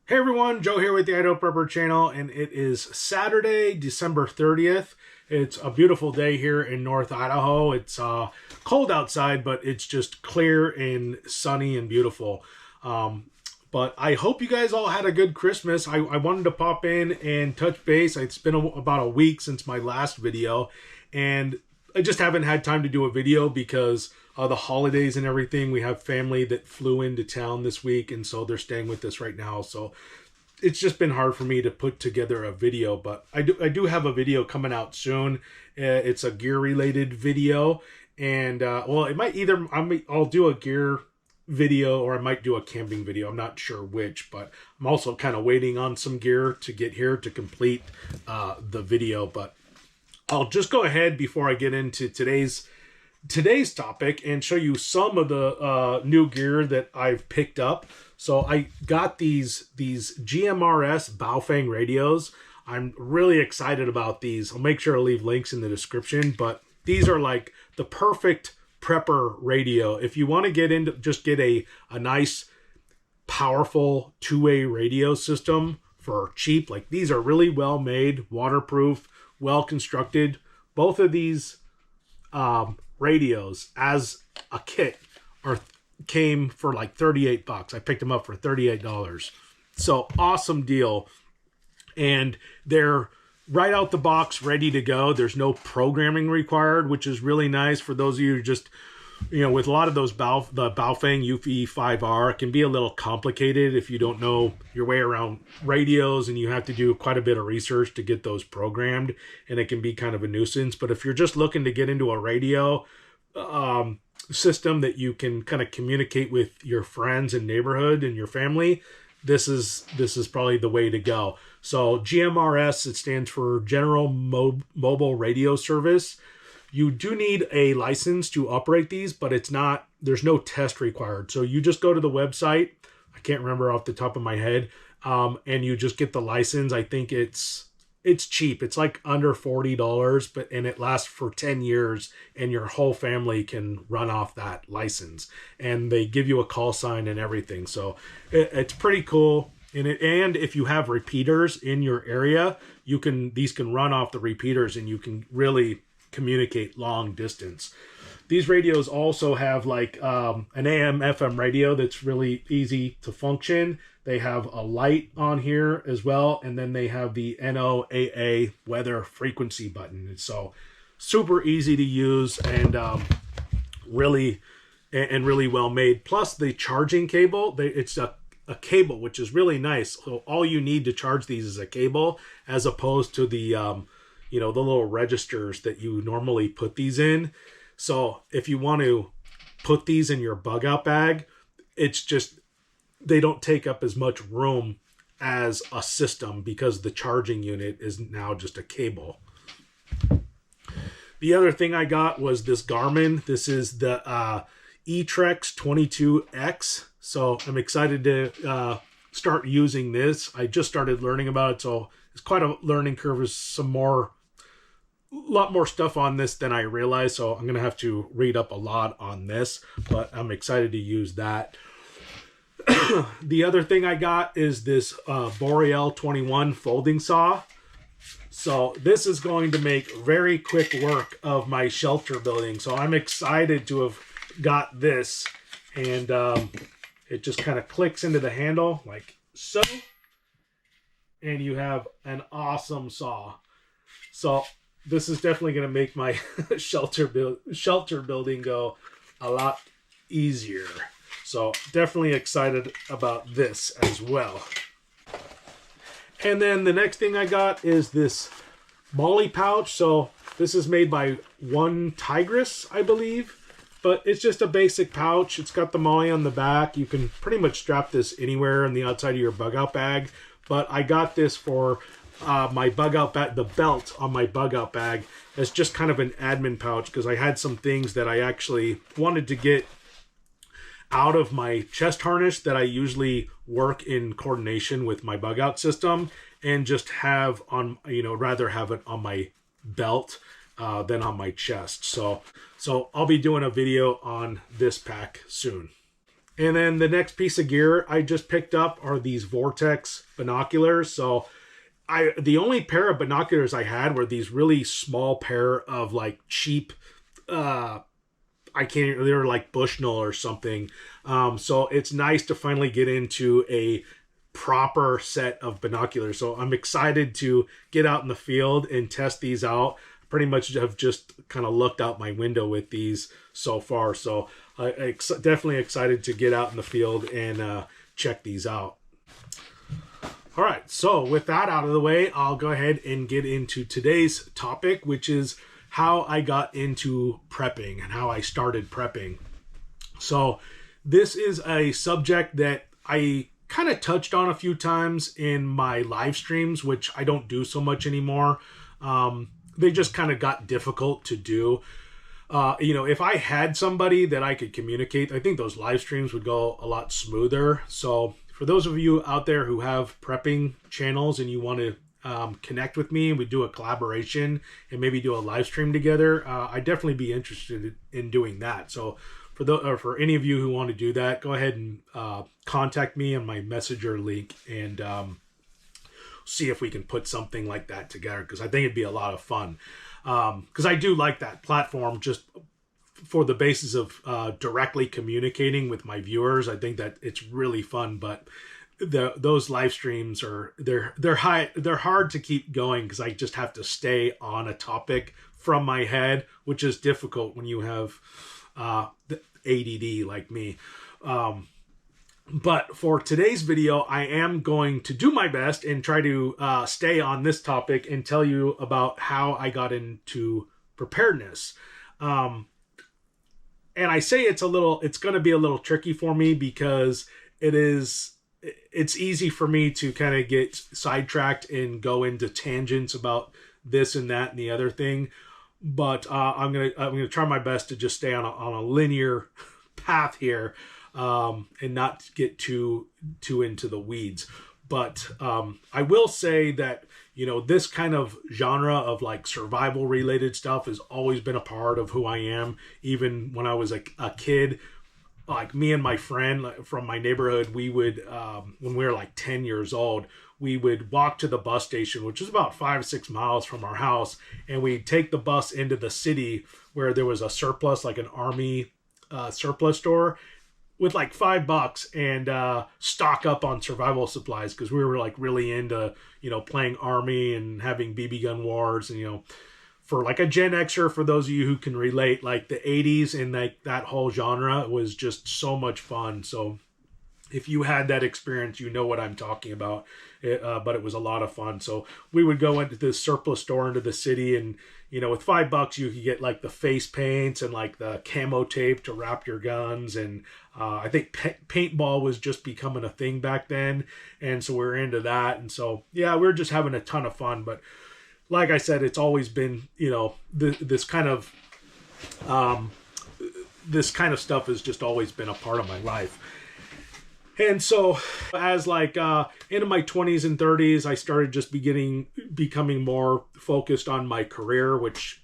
Hey everyone, Joe here with the Idaho Prepper channel, and it is Saturday, December 30th. It's a beautiful day here in North Idaho. It's cold outside, but it's just clear and sunny and beautiful. But I hope you guys all had a good Christmas. I wanted to pop in and touch base. It's been about a week since my last video, and I just haven't had time to do a video because the holidays and everything. We have family that flew into town this week, and so they're staying with us right now. So it's just been hard for me to put together a video, but I do have a video coming out soon. It's a gear related video, and well, it might either I'll do a gear video or I might do a camping video. I'm not sure which, but I'm also kind of waiting on some gear to get here to complete the video. But I'll just go ahead before I get into today's topic and show you some of the new gear that I've picked up. So I got these GMRS Baofeng radios. I'm really excited about these. I'll make sure to leave links in the description, but these are like the perfect prepper radio. If you want to get into just get a nice powerful two-way radio system for cheap, like these are really well made, waterproof, well constructed. Both of these radios as a kit came for like 38 bucks. I picked them up for $38. So awesome deal. And they're right out the box, ready to go. There's no programming required, which is really nice for those of you who just, with a lot of those the Baofeng UFE5R, it can be a little complicated if you don't know your way around radios, and you have to do quite a bit of research to get those programmed, and it can be kind of a nuisance. But if you're just looking to get into a radio system that you can kind of communicate with your friends and neighborhood and your family, this is probably the way to go. So GMRS, it stands for General Mobile Radio Service. You do need a license to operate these, but there's no test required. So you just go to the website. I can't remember off the top of my head. And you just get the license. I think it's cheap. It's like under $40, and it lasts for 10 years, and your whole family can run off that license. And they give you a call sign and everything. So it's pretty cool. And if you have repeaters in your area, these can run off the repeaters, and you can really communicate long distance. These radios also have like an AM FM radio that's really easy to function. They have a light on here as well, and then they have the NOAA weather frequency button. So super easy to use and really well made. Plus the charging cable, it's a cable, which is really nice. So all you need to charge these is a cable, as opposed to the the little registers that you normally put these in. So if you want to put these in your bug out bag, it's just, they don't take up as much room as a system because the charging unit is now just a cable. The other thing I got was this Garmin. This is the eTrex 22X. So I'm excited to start using this. I just started learning about it, so it's quite a learning curve. There's a lot more stuff on this than I realized, so I'm gonna have to read up a lot on this, but I'm excited to use that. The other thing I got is this Boreal 21 folding saw. So this is going to make very quick work of my shelter building. So I'm excited to have got this, and it just kind of clicks into the handle like so, and you have an awesome saw. So this is definitely going to make my shelter building go a lot easier. So definitely excited about this as well. And then the next thing I got is this MOLLE pouch. So this is made by One Tigress, I believe. But it's just a basic pouch. It's got the MOLLE on the back. You can pretty much strap this anywhere on the outside of your bug out bag. But I got this for my bug out bag, the belt on my bug out bag, as just kind of an admin pouch, because I had some things that I actually wanted to get out of my chest harness that I usually work in coordination with my bug out system, and just have on, rather have it on my belt than on my chest. So I'll be doing a video on this pack soon. And then the next piece of gear I just picked up are these Vortex binoculars. So the only pair of binoculars I had were these really small pair of like cheap, I can't, they were like Bushnell or something. So it's nice to finally get into a proper set of binoculars. So I'm excited to get out in the field and test these out. Pretty much have just kind of looked out my window with these so far. So definitely excited to get out in the field and check these out. All right, so with that out of the way, I'll go ahead and get into today's topic, which is how I got into prepping and how I started prepping. So this is a subject that I kind of touched on a few times in my live streams, which I don't do so much anymore. They just kind of got difficult to do. If I had somebody that I could communicate, I think those live streams would go a lot smoother. So for those of you out there who have prepping channels and you want to connect with me and we do a collaboration and maybe do a live stream together, I'd definitely be interested in doing that. So for any of you who want to do that, go ahead and contact me on my messenger link and see if we can put something like that together, because I think it'd be a lot of fun. Because I do like that platform just for the basis of directly communicating with my viewers. I think that it's really fun, but those live streams they're hard to keep going because I just have to stay on a topic from my head, which is difficult when you have the ADD like me. But for today's video, I am going to do my best and try to stay on this topic and tell you about how I got into preparedness. And I say it's going to be a little tricky for me because it's easy for me to kind of get sidetracked and go into tangents about this and that and the other thing. But I'm gonna try my best to just stay on a linear path here. And not get too into the weeds. But I will say that, this kind of genre of like survival related stuff has always been a part of who I am. Even when I was a kid, like me and my friend from my neighborhood, we would, when we were like 10 years old, we would walk to the bus station, which is about 5 or 6 miles from our house. And we'd take the bus into the city where there was a surplus, like an army surplus store, with like $5 and stock up on survival supplies, because we were like really into playing army and having BB gun wars. And for like a Gen Xer, for those of you who can relate, like the 80s and like that whole genre was just so much fun. So if you had that experience, you know what I'm talking about. But it was a lot of fun. So we would go into this surplus store into the city, and with $5 you could get like the face paints and like the camo tape to wrap your guns. And I think paintball was just becoming a thing back then, and so we were into that. And so yeah, we were just having a ton of fun. But like I said, it's always been this kind of stuff has just always been a part of my life. And so as like into my 20s and 30s, I started just becoming more focused on my career, which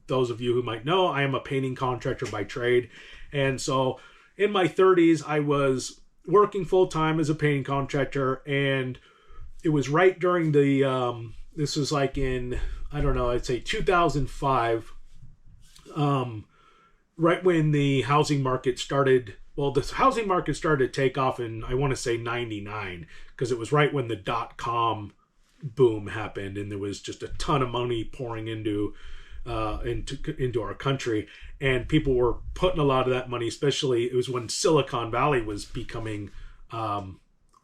those of you who might know, I am a painting contractor by trade. And so in my 30s, I was working full time as a painting contractor, and it was right during the, this was like in, I don't know, I'd say 2005, right when the housing market started. Well, the housing market started to take off in, I want to say 99, because it was right when the .com boom happened, and there was just a ton of money pouring into our country, and people were putting a lot of that money, especially it was when Silicon Valley was becoming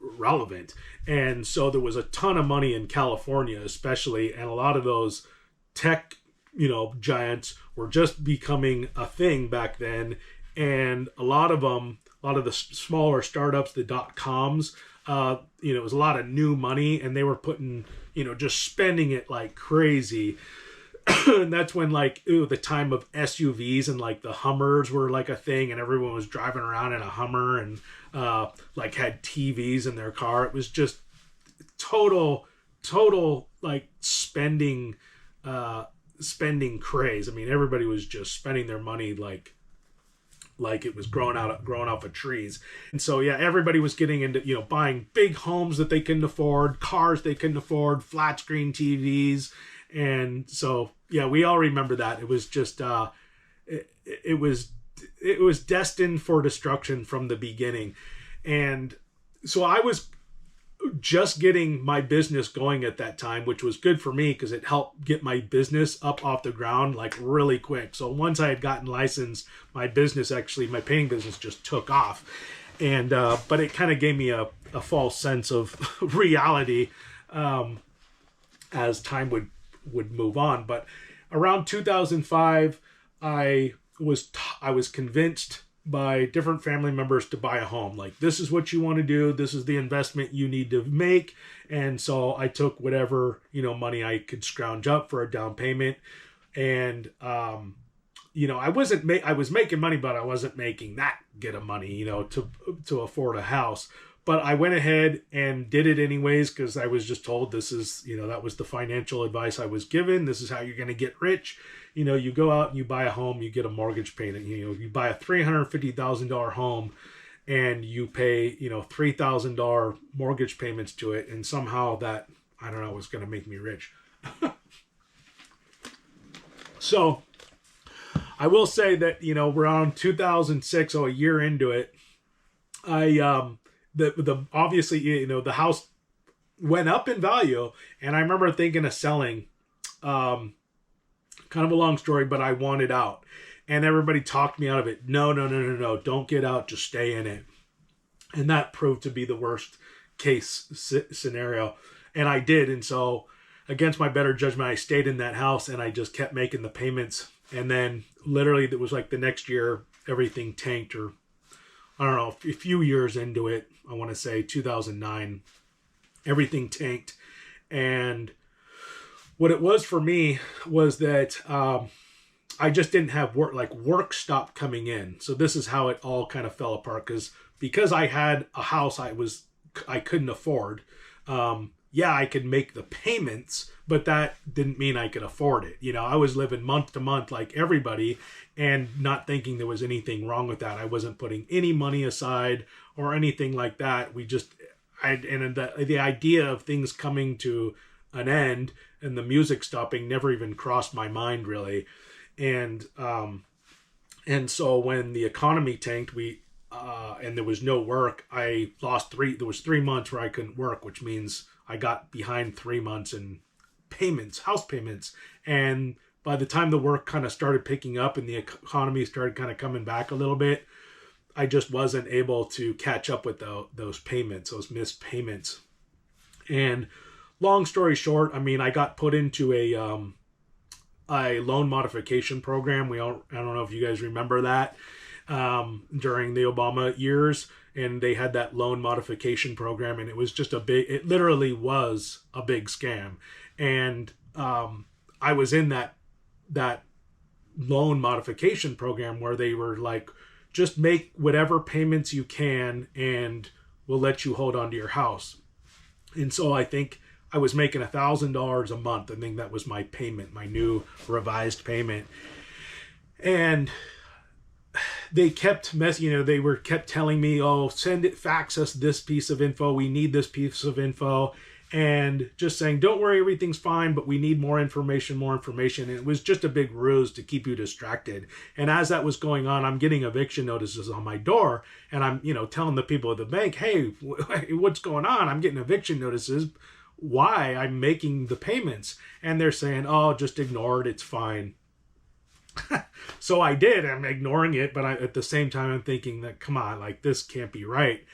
relevant. And so there was a ton of money in California, especially, and a lot of those tech, giants were just becoming a thing back then. And a lot of the smaller startups, the .coms, it was a lot of new money, and they were putting, just spending it like crazy. And that's when like the time of SUVs and like the Hummers were like a thing, and everyone was driving around in a Hummer and like had TVs in their car. It was just total like spending craze. I mean, everybody was just spending their money like like it was growing off of trees. And so yeah, everybody was getting into, buying big homes that they couldn't afford, cars they couldn't afford, flat screen TVs. And so yeah, we all remember that. It was just it was destined for destruction from the beginning. And so I was just getting my business going at that time, which was good for me because it helped get my business up off the ground like really quick. So once I had gotten licensed, my painting business just took off. And but it kind of gave me a false sense of reality as time would move on. But around 2005, I was convinced by different family members to buy a home. Like, this is what you want to do. This is the investment you need to make. And so I took whatever, money I could scrounge up for a down payment. And, I was making money, but I wasn't making that good of money, to afford a house. But I went ahead and did it anyways, because I was just told this is, that was the financial advice I was given. This is how you're going to get rich. You go out and you buy a home, you get a mortgage payment. You buy a $350,000 home and you pay, $3,000 mortgage payments to it. And somehow that, I don't know, was going to make me rich. So I will say that, around 2006, so a year into it, obviously, the house went up in value, and I remember thinking of selling. Kind of a long story, but I wanted out, and everybody talked me out of it. No, don't get out, just stay in it. And that proved to be the worst case scenario, and I did. And so, against my better judgment, I stayed in that house, and I just kept making the payments. And then, literally, it was like the next year, everything tanked, or I don't know, a few years into it, I want to say 2009, everything tanked. And what it was for me was that I just didn't have work. Like, work stopped coming in. So this is how it all kind of fell apart, because I had a house I couldn't afford. I could make the payments, but that didn't mean I could afford it. I was living month to month like everybody, and not thinking there was anything wrong with that. I wasn't putting any money aside or anything like that. The idea of things coming to an end and the music stopping never even crossed my mind, really. And so when the economy tanked, and there was no work, there was 3 months where I couldn't work, which means I got behind 3 months in payments, house payments. And by the time the work kind of started picking up and the economy started kind of coming back a little bit, I just wasn't able to catch up with those payments, those missed payments. And long story short, I got put into a loan modification program. I don't know if you guys remember that, during the Obama years, and they had that loan modification program, and it was just it literally was a big scam. And I was in that loan modification program where they were like, just make whatever payments you can and we'll let you hold on to your house. And so I think I was making $1,000 a month. I think that was my payment, my new revised payment. And they kept kept telling me, fax us this piece of info. We need this piece of info. And just saying, don't worry, everything's fine, but we need more information. And it was just a big ruse to keep you distracted. And as that was going on, I'm getting eviction notices on my door, and I'm, telling the people at the bank, hey, what's going on? I'm getting eviction notices. Why? I'm making the payments. And they're saying, oh, just ignore it. It's fine. So I did. I'm ignoring it, but at the same time, I'm thinking that, come on, like, this can't be right.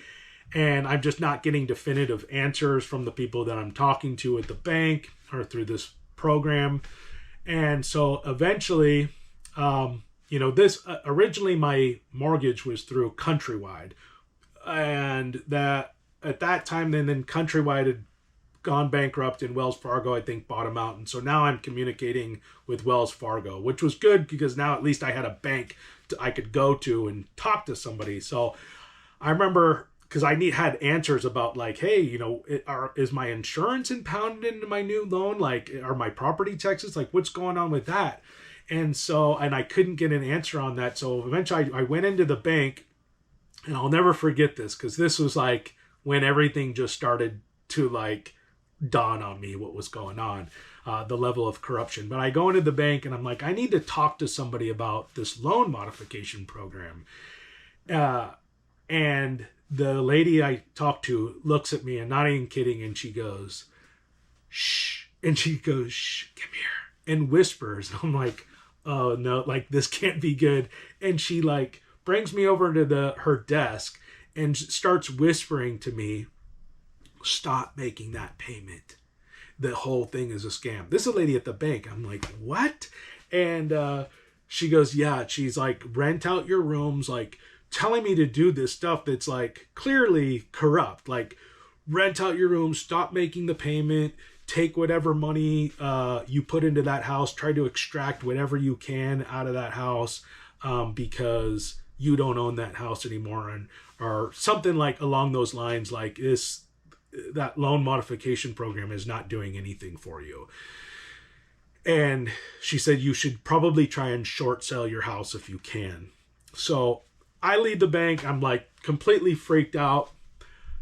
And I'm just not getting definitive answers from the people that I'm talking to at the bank or through this program. And so eventually, originally my mortgage was through Countrywide. And that at that time, then Countrywide had gone bankrupt, and Wells Fargo, I think, bought them out. And so now I'm communicating with Wells Fargo, which was good because now at least I had a bank I could go to and talk to somebody. So I remember, because I had answers about, like, hey, is my insurance impounded into my new loan? Like, are my property taxes, like, what's going on with that? And so, and I couldn't get an answer on that. So eventually I went into the bank, and I'll never forget this because this was like when everything just started to like dawn on me what was going on, the level of corruption. But I go into the bank and I'm like, I need to talk to somebody about this loan modification program. And the lady I talked to looks at me and not even kidding, and she goes, shh. And she goes, shh, come here, and whispers. I'm like, oh no, like this can't be good. And she like brings me over to her desk and starts whispering to me, stop making that payment. The whole thing is a scam. This is a lady at the bank. I'm like, what? And she goes, yeah. She's like, rent out your rooms, like telling me to do this stuff that's like clearly corrupt. Like, rent out your rooms, stop making the payment, take whatever money you put into that house, try to extract whatever you can out of that house, because you don't own that house anymore, and or something like along those lines. Like, that loan modification program is not doing anything for you. And she said you should probably try and short sell your house if you can. So I leave the bank. I'm like completely freaked out.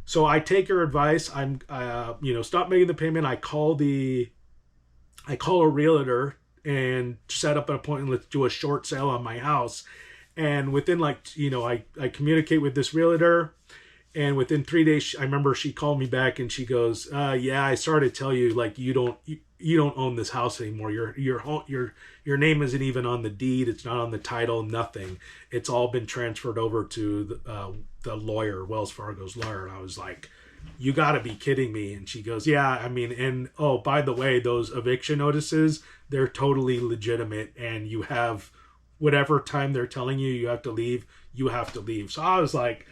So I take her advice. I'm, stop making the payment. I call a realtor and set up an appointment. Let's do a short sale on my house. And within I communicate with this realtor. And within 3 days, I remember she called me back and she goes, yeah, I started to tell you, like, you don't own this house anymore. Your name isn't even on the deed. It's not on the title, nothing. It's all been transferred over to the lawyer, Wells Fargo's lawyer. And I was like, you gotta be kidding me. And she goes, yeah, I mean, and oh, by the way, those eviction notices, they're totally legitimate. And you have whatever time they're telling you have to leave, you have to leave. So I was like,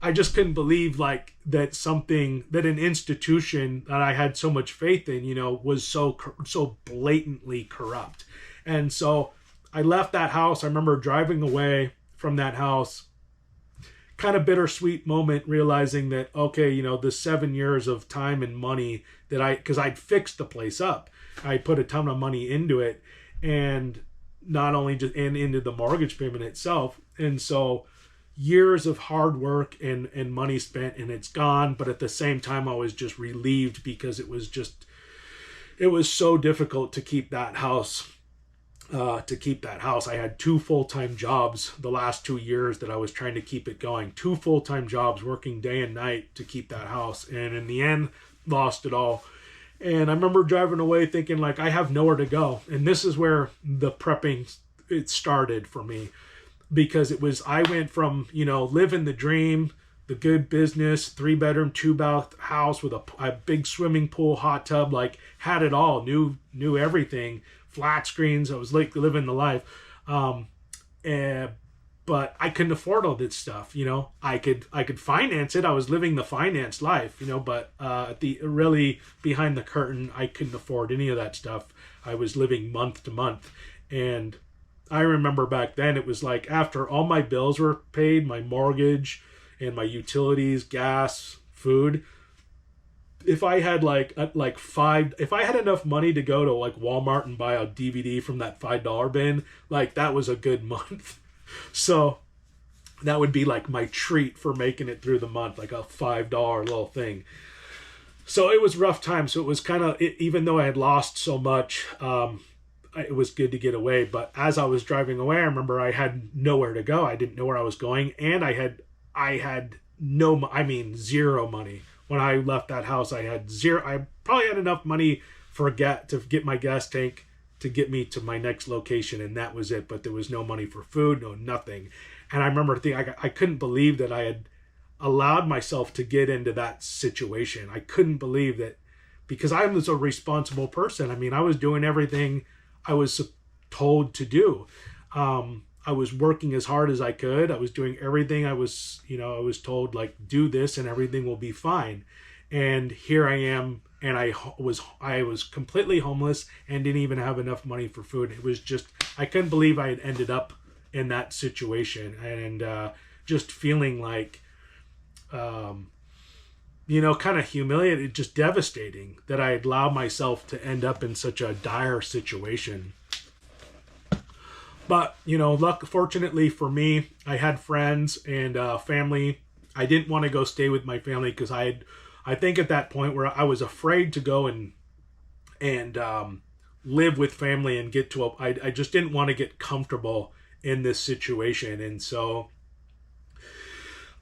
I just couldn't believe like that an institution that I had so much faith in, was so blatantly corrupt. And so I left that house. I remember driving away from that house, kind of bittersweet moment, realizing that, okay, the 7 years of time and money because I'd fixed the place up. I put a ton of money into it, and not only just into the mortgage payment itself. And so years of hard work and money spent, and it's gone. But at the same time, I was just relieved because it was so difficult to keep that house. I had 2 full-time jobs the last 2 years that I was trying to keep it going. 2 full-time jobs, working day and night to keep that house. And in the end, lost it all. And I remember driving away thinking, like, I have nowhere to go. And this is where the prepping, it started for me. Because I went from, living the dream, the good business, 3-bedroom, 2-bath house with a big swimming pool, hot tub, like had it all, knew everything, flat screens. I was like living the life. But I couldn't afford all this stuff. I could finance it. I was living the finance life, but really behind the curtain, I couldn't afford any of that stuff. I was living month to month. And I remember back then, it was like after all my bills were paid, my mortgage and my utilities, gas, food, if I had if I had enough money to go to like Walmart and buy a DVD from that $5 bin, like that was a good month. So that would be like my treat for making it through the month, like a $5 little thing. So it was rough time. So it was kind of, even though I had lost so much, it was good to get away. But as I was driving away, I remember I had nowhere to go. I didn't know where I was going, and I had zero money. When I left that house, I had zero. I probably had enough money to get my gas tank to get me to my next location, and that was it. But there was no money for food, nothing. And I remember thinking, I couldn't believe that I had allowed myself to get into that situation. I couldn't believe that, because I was a responsible person. I mean, I was doing everything I was told to do. I was working as hard as I could. I was doing everything I was told, like, do this and everything will be fine. And here I am, and I was completely homeless and didn't even have enough money for food. It was just, I couldn't believe I had ended up in that situation, and just feeling like, kind of humiliated, just devastating that I had allowed myself to end up in such a dire situation. But, fortunately for me, I had friends and family. I didn't want to go stay with my family because I think at that point where I was afraid to go and live with family and get to I just didn't want to get comfortable in this situation. And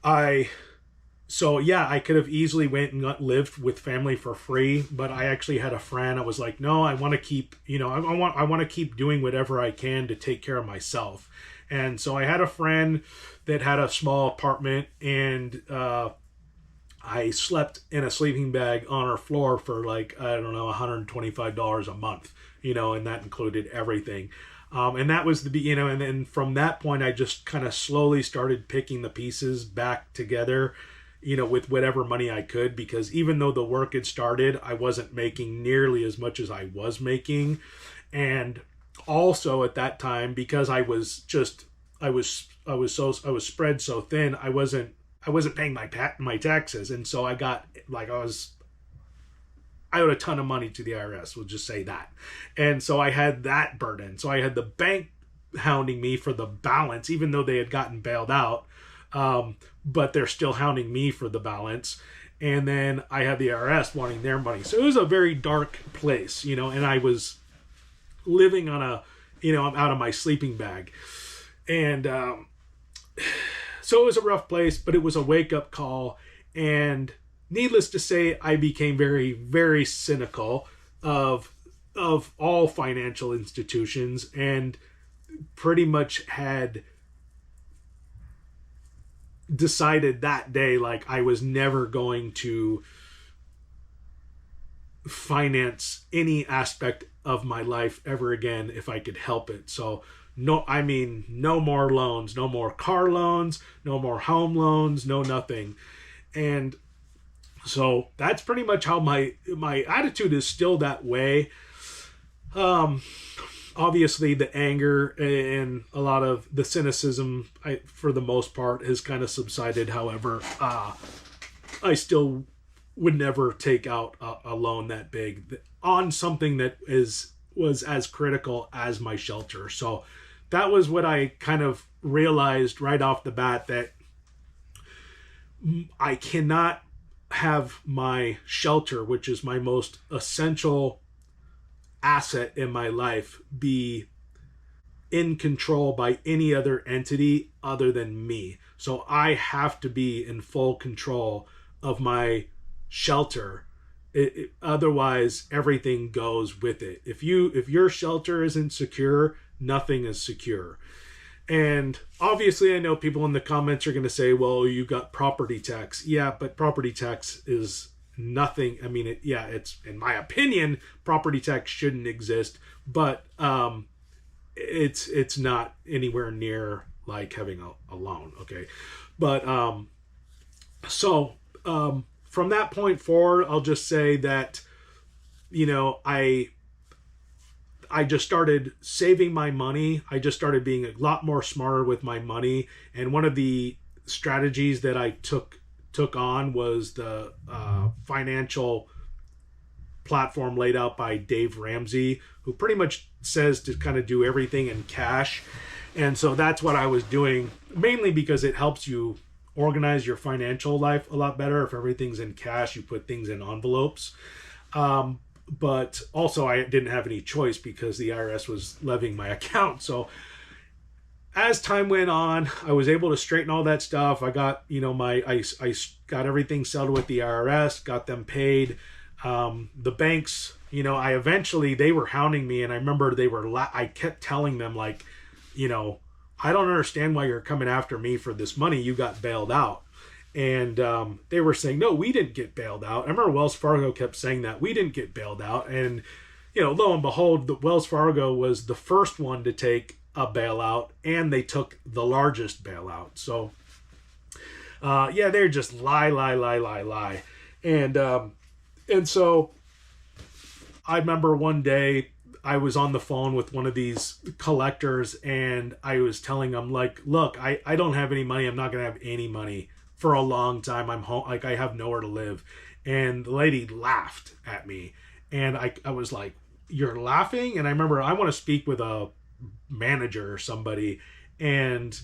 I yeah, I could have easily went and lived with family for free, but I actually had a friend. I was like, no, I want to keep, I want to keep doing whatever I can to take care of myself. And so I had a friend that had a small apartment, and I slept in a sleeping bag on her floor for like, I don't know, $125 a month, and that included everything. And that was and then from that point, I just kind of slowly started picking the pieces back together, with whatever money I could, because even though the work had started, I wasn't making nearly as much as I was making. And also at that time, because I was spread so thin, I wasn't paying my taxes. And so I owed a ton of money to the IRS, we'll just say that. And so I had that burden. So I had the bank hounding me for the balance, even though they had gotten bailed out. But they're still hounding me for the balance. And then I had the IRS wanting their money. So it was a very dark place, and I was living on I'm out of my sleeping bag. And so it was a rough place, but it was a wake-up call. And needless to say, I became very, very cynical of all financial institutions, and pretty much had decided that day, like, I was never going to finance any aspect of my life ever again if I could help it. So no more loans, no more car loans, no more home loans, no nothing. And so that's pretty much how my attitude is still that way. Obviously the anger and a lot of the cynicism, for the most part, has kind of subsided. However, I still would never take out a loan that big on something that was as critical as my shelter. So that was what I kind of realized right off the bat, that I cannot have my shelter, which is my most essential asset in my life, be in control by any other entity other than me. So I have to be in full control of my shelter. Otherwise, everything goes with it. If your shelter isn't secure, nothing is secure. And obviously, I know people in the comments are going to say, well, you got property tax. Yeah, but property tax is nothing. I mean, it's, in my opinion, property tax shouldn't exist, but it's not anywhere near like having a loan. Okay. But from that point forward, I'll just say that, I just started saving my money. I just started being a lot more smarter with my money. And one of the strategies that I took on was the financial platform laid out by Dave Ramsey, who pretty much says to kind of do everything in cash. And so that's what I was doing, mainly because it helps you organize your financial life a lot better. If everything's in cash, you put things in envelopes. But also I didn't have any choice because the IRS was levying my account. So as time went on, I was able to straighten all that stuff. I got, I got everything settled with the IRS, got them paid. The banks, they were hounding me, and I remember I kept telling them, like, I don't understand why you're coming after me for this money. You got bailed out. And they were saying, no, we didn't get bailed out. I remember Wells Fargo kept saying that we didn't get bailed out. And, lo and behold, the Wells Fargo was the first one to take a bailout, and they took the largest bailout. So, they're just lie. And so I remember one day I was on the phone with one of these collectors, and I was telling them, like, look, I don't have any money. I'm not going to have any money for a long time. I'm home. Like, I have nowhere to live. And the lady laughed at me, and I was like, you're laughing? And I remember I want to speak with a manager or somebody, and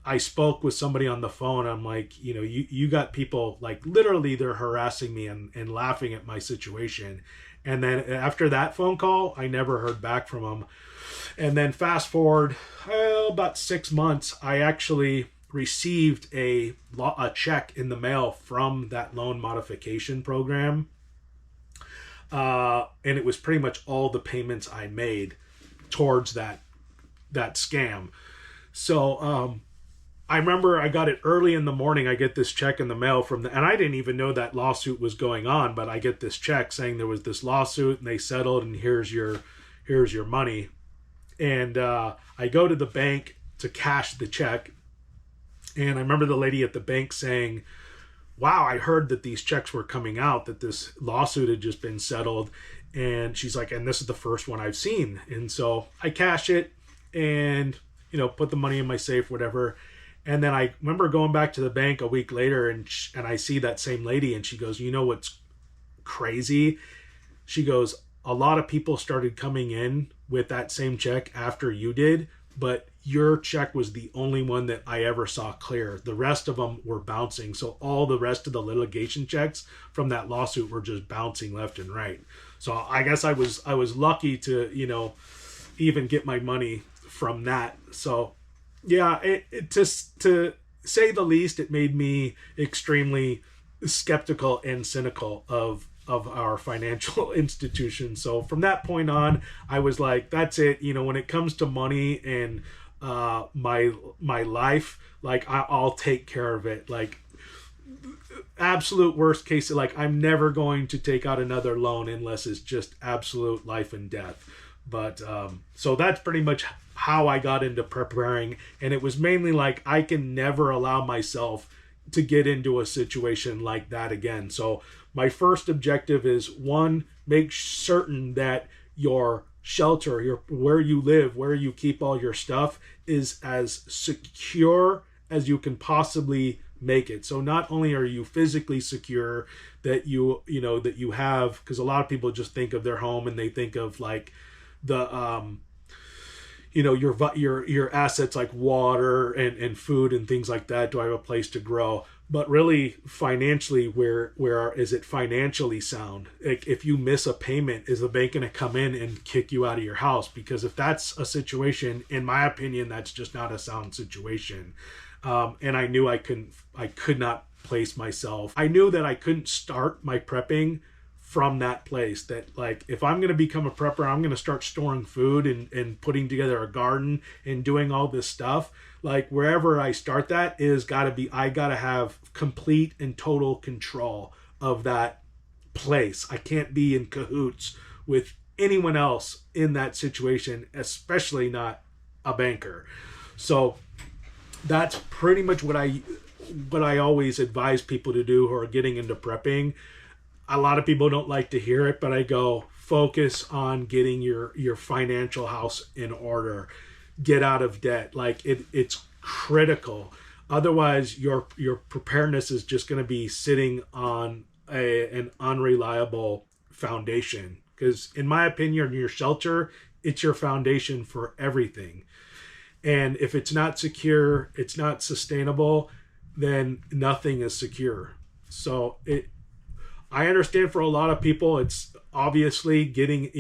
I spoke with somebody on the phone. I'm like, you got people, like, literally they're harassing me and laughing at my situation. And then after that phone call, I never heard back from them. And then fast forward about 6 months, I actually received a check in the mail from that loan modification program. And it was pretty much all the payments I made towards that scam. So I remember I got it early in the morning. I get this check in the mail and I didn't even know that lawsuit was going on, but I get this check saying there was this lawsuit and they settled, and here's your money. And I go to the bank to cash the check, and I remember the lady at the bank saying, wow, I heard that these checks were coming out, that this lawsuit had just been settled. And she's like, and this is the first one I've seen. And so I cash it and, put the money in my safe, whatever. And then I remember going back to the bank a week later, and I see that same lady, and she goes, what's crazy? She goes, a lot of people started coming in with that same check after you did, but your check was the only one that I ever saw clear. The rest of them were bouncing. So all the rest of the litigation checks from that lawsuit were just bouncing left and right. So I guess I was lucky to, even get my money from that. So yeah, it just, to say the least, it made me extremely skeptical and cynical of our financial institution. So from that point on, I was like, that's it. When it comes to money and my life, like, I'll take care of it. Like, absolute worst case, like, I'm never going to take out another loan unless it's just absolute life and death. But so that's pretty much how I got into preparing. And it was mainly like, I can never allow myself to get into a situation like that again. So my first objective is, one, make certain that your shelter, where you live, where you keep all your stuff, is as secure as you can possibly make it. So not only are you physically secure, that that you have, because a lot of people just think of their home and they think of like the your assets like water and food and things like that. Do I have a place to grow? But really, financially, where is it financially sound? Like, if you miss a payment, is the bank going to come in and kick you out of your house? Because if that's a situation, in my opinion, that's just not a sound situation. And I knew I could not place myself. I knew that I couldn't start my prepping from that place. That, like, if I'm going to become a prepper, I'm going to start storing food and putting together a garden and doing all this stuff. Like, wherever I start, that is I got to have complete and total control of that place. I can't be in cahoots with anyone else in that situation, especially not a banker. So that's pretty much what I always advise people to do who are getting into prepping. A lot of people don't like to hear it, but I go, focus on getting your financial house in order. Get out of debt. Like, it's critical. Otherwise, your preparedness is just going to be sitting on an unreliable foundation. Because in my opinion, your shelter, it's your foundation for everything. And if it's not secure, it's not sustainable, then nothing is secure. So I understand for a lot of people, it's obviously getting,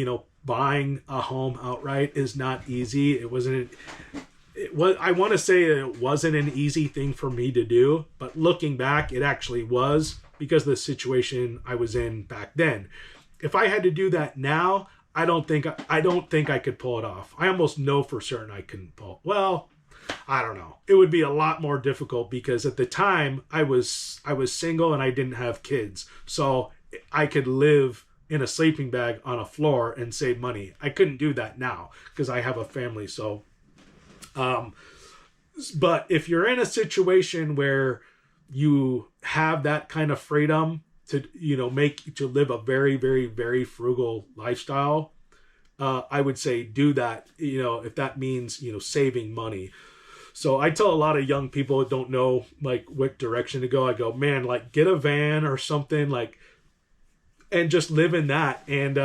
buying a home outright is not easy. I want to say it wasn't an easy thing for me to do, but looking back, it actually was, because of the situation I was in back then. If I had to do that now, I don't think I could pull it off. I almost know for certain I couldn't pull. Well, I don't know. It would be a lot more difficult, because at the time I was single and I didn't have kids. So I could live in a sleeping bag on a floor and save money. I couldn't do that now because I have a family. So, but if you're in a situation where you have that kind of freedom to, to live a very, very, very frugal lifestyle, I would say do that, if that means, saving money. So I tell a lot of young people that don't know, like, what direction to go. I go, man, like, get a van or something, like, and just live in that. And,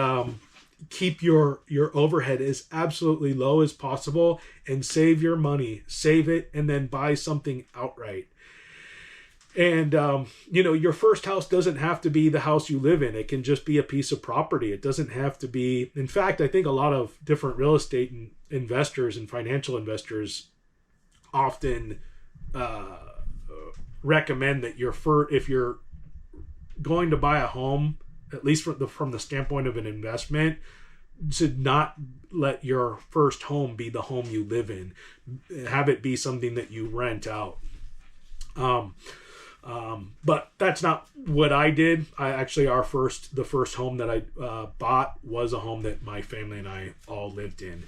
keep your overhead as absolutely low as possible and save your money, save it, and then buy something outright. And your first house doesn't have to be the house you live in. It can just be a piece of property. It doesn't have to be. In fact, I think a lot of different real estate investors and financial investors often recommend that if you're going to buy a home, at least from the standpoint of an investment, to not let your first home be the home you live in. Have it be something that you rent out. But that's not what I did. The first home that I bought was a home that my family and I all lived in.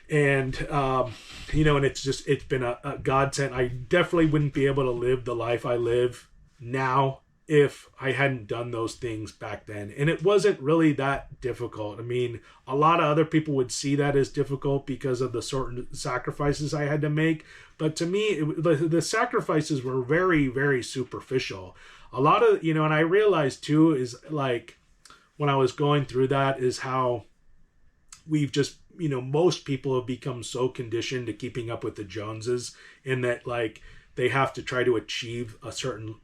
And, and it's been a godsend. I definitely wouldn't be able to live the life I live now if I hadn't done those things back then. And it wasn't really that difficult. I mean, a lot of other people would see that as difficult because of the certain sacrifices I had to make. But to me, the sacrifices were very, very superficial. A lot of, and I realized too, is like when I was going through that, is how we've just, most people have become so conditioned to keeping up with the Joneses, in that they have to try to achieve a certain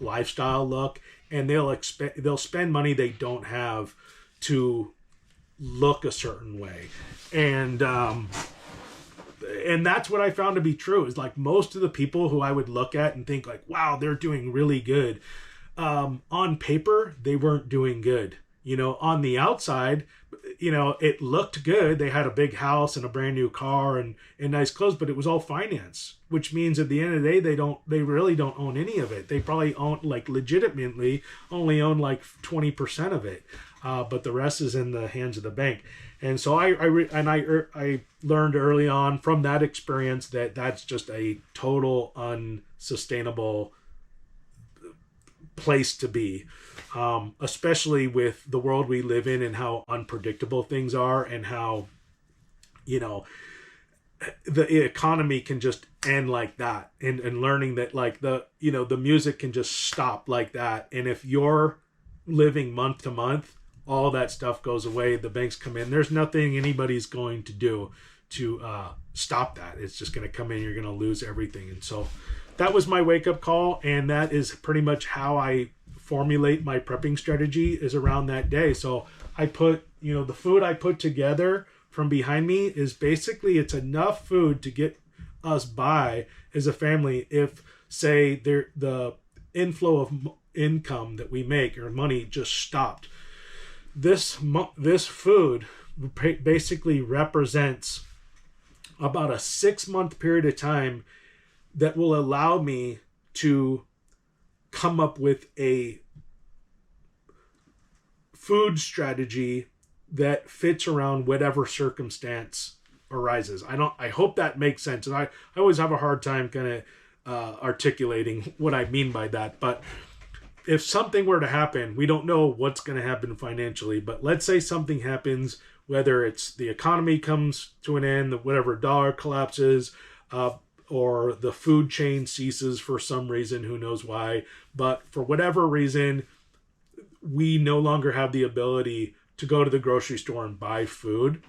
lifestyle look, and they'll spend money they don't have to look a certain way. And that's what I found to be true, is most of the people who I would look at and think wow, they're doing really good. On paper, they weren't doing good. On the outside, it looked good. They had a big house and a brand new car and nice clothes, but it was all finance, which means at the end of the day, they really don't own any of it. They probably own, legitimately only own 20% of it. But the rest is in the hands of the bank. And so I learned early on from that experience that that's just a total unsustainable place to be. Especially with the world we live in and how unpredictable things are, and how, the economy can just end like that, and learning that the music can just stop like that. And if you're living month to month, all that stuff goes away. The banks come in. There's nothing anybody's going to do to stop that. It's just going to come in. You're going to lose everything. And so that was my wake up call. And that is pretty much how I formulate my prepping strategy, is around that day. So I put, the food I put together from behind me is basically, it's enough food to get us by as a family if, say, the inflow of income that we make or money just stopped. This food basically represents about a 6-month period of time that will allow me to come up with a food strategy that fits around whatever circumstance arises. I hope that makes sense. And I always have a hard time kind of articulating what I mean by that. But if something were to happen, we don't know what's going to happen financially, but let's say something happens, whether it's the economy comes to an end, whatever, dollar collapses, or the food chain ceases for some reason, who knows why. But for whatever reason, we no longer have the ability to go to the grocery store and buy food.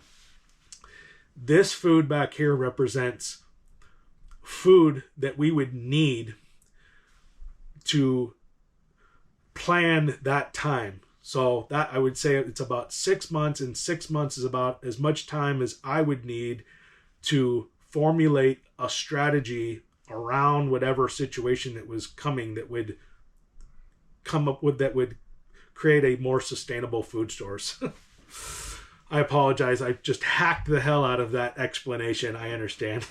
This food back here represents food that we would need to plan that time. So that, I would say, it's about 6 months, and 6 months is about as much time as I would need to formulate a strategy around whatever situation that was coming, that would create a more sustainable food source. I apologize. I just hacked the hell out of that explanation. I understand.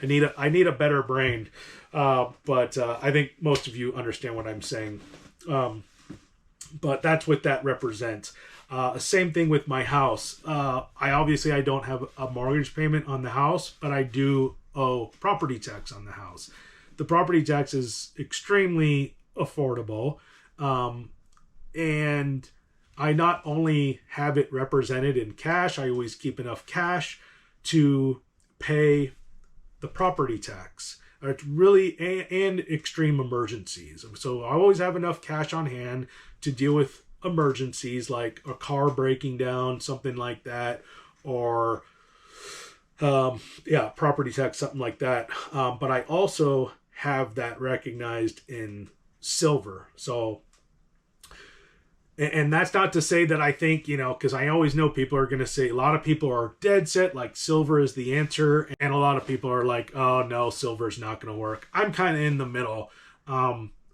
I need a better brain. But I think most of you understand what I'm saying. But that's what that represents. Same thing with my house. I don't have a mortgage payment on the house, but I do owe property tax on the house. The property tax is extremely affordable. And I not only have it represented in cash, I always keep enough cash to pay the property tax. It's really and extreme emergencies. So I always have enough cash on hand to deal with emergencies like a car breaking down, something like that, or property tax, something like that. But I also have that recognized in silver. So, and that's not to say that I think, because I always know people are going to say, a lot of people are dead set, like silver is the answer. And a lot of people are like, oh no, silver's not going to work. I'm kind of in the middle.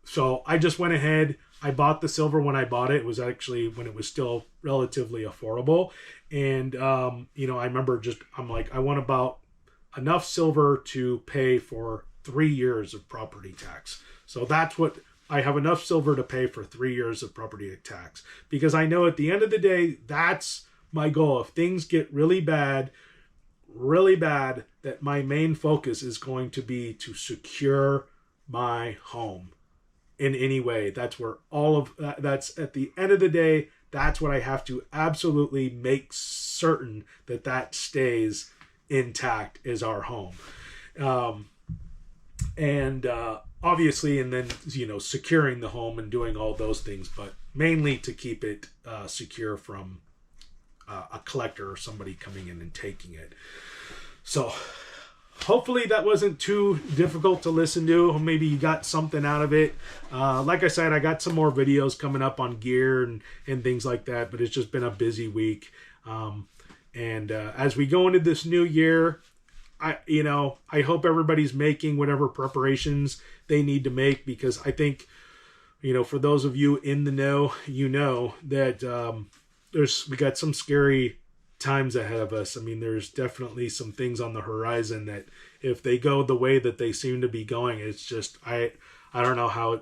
So I just went ahead. I bought the silver when I bought it. It was actually when it was still relatively affordable. And, I remember I'm like, I want about enough silver to pay for 3 years of property tax. So that's what I have, enough silver to pay for 3 years of property tax, because I know at the end of the day, that's my goal. If things get really bad, that my main focus is going to be to secure my home in any way. That's where all of that's at the end of the day, that's what I have to absolutely make certain that stays intact, is our home. Obviously, and then, securing the home and doing all those things, but mainly to keep it secure from a collector or somebody coming in and taking it. So hopefully that wasn't too difficult to listen to. Maybe you got something out of it. Like I said, I got some more videos coming up on gear and things like that, but it's just been a busy week. As we go into this new year, I hope everybody's making whatever preparations they need to make, because I think, for those of you in the know, that we got some scary times ahead of us. I mean, there's definitely some things on the horizon that if they go the way that they seem to be going, it's just, I don't know how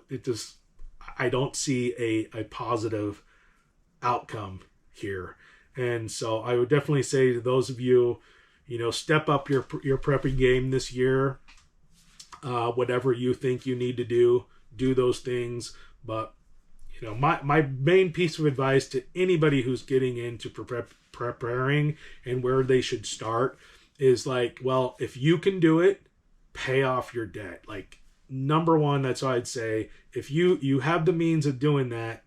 I don't see a positive outcome here. And so I would definitely say to those of you, step up your prepping game this year. Whatever you think you need to do those things. But, my main piece of advice to anybody who's getting into preparing and where they should start is like, well, if you can do it, pay off your debt. Like, number one, that's what I'd say. If you have the means of doing that,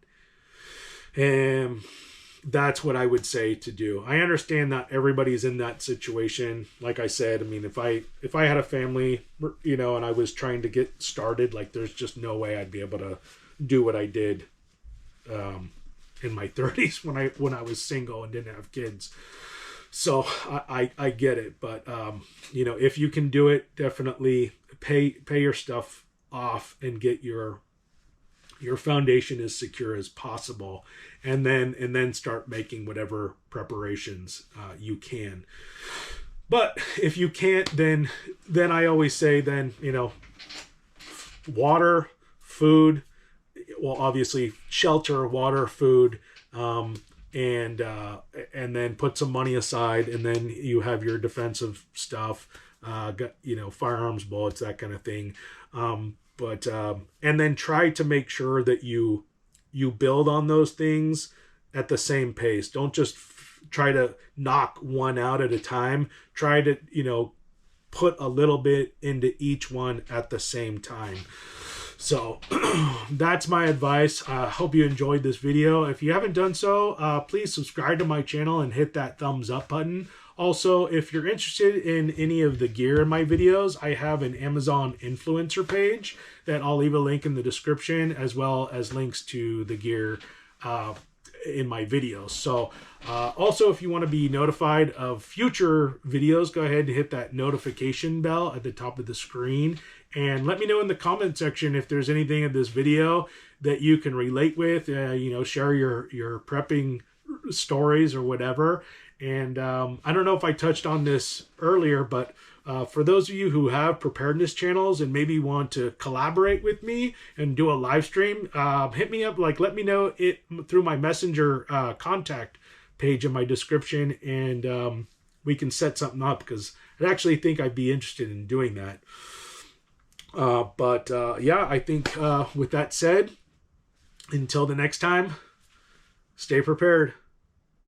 and that's what I would say to do. I understand that everybody's in that situation. Like I said, I mean, if I had a family, and I was trying to get started, like, there's just no way I'd be able to do what I did in my 30s when I was single and didn't have kids. So I get it, but if you can do it, definitely pay your stuff off and get your foundation as secure as possible, and then start making whatever preparations you can. But if you can't, then I always say, water, food, well, obviously shelter, water, food, and then put some money aside, and then you have your defensive stuff, firearms, bullets, that kind of thing. And then try to make sure that you build on those things at the same pace. Don't just try to knock one out at a time. Try to, put a little bit into each one at the same time. So that's my advice. I hope you enjoyed this video. If you haven't done so, please subscribe to my channel and hit that thumbs up button. Also, if you're interested in any of the gear in my videos, I have an Amazon influencer page that I'll leave a link in the description, as well as links to the gear in my videos. So also, if you want to be notified of future videos, go ahead and hit that notification bell at the top of the screen. And let me know in the comment section if there's anything in this video that you can relate with, share your prepping stories or whatever. And I don't know if I touched on this earlier, but for those of you who have preparedness channels and maybe want to collaborate with me and do a live stream, hit me up, let me know it through my Messenger contact page in my description, and we can set something up, because I actually think I'd be interested in doing that. I think with that said, until the next time, stay prepared.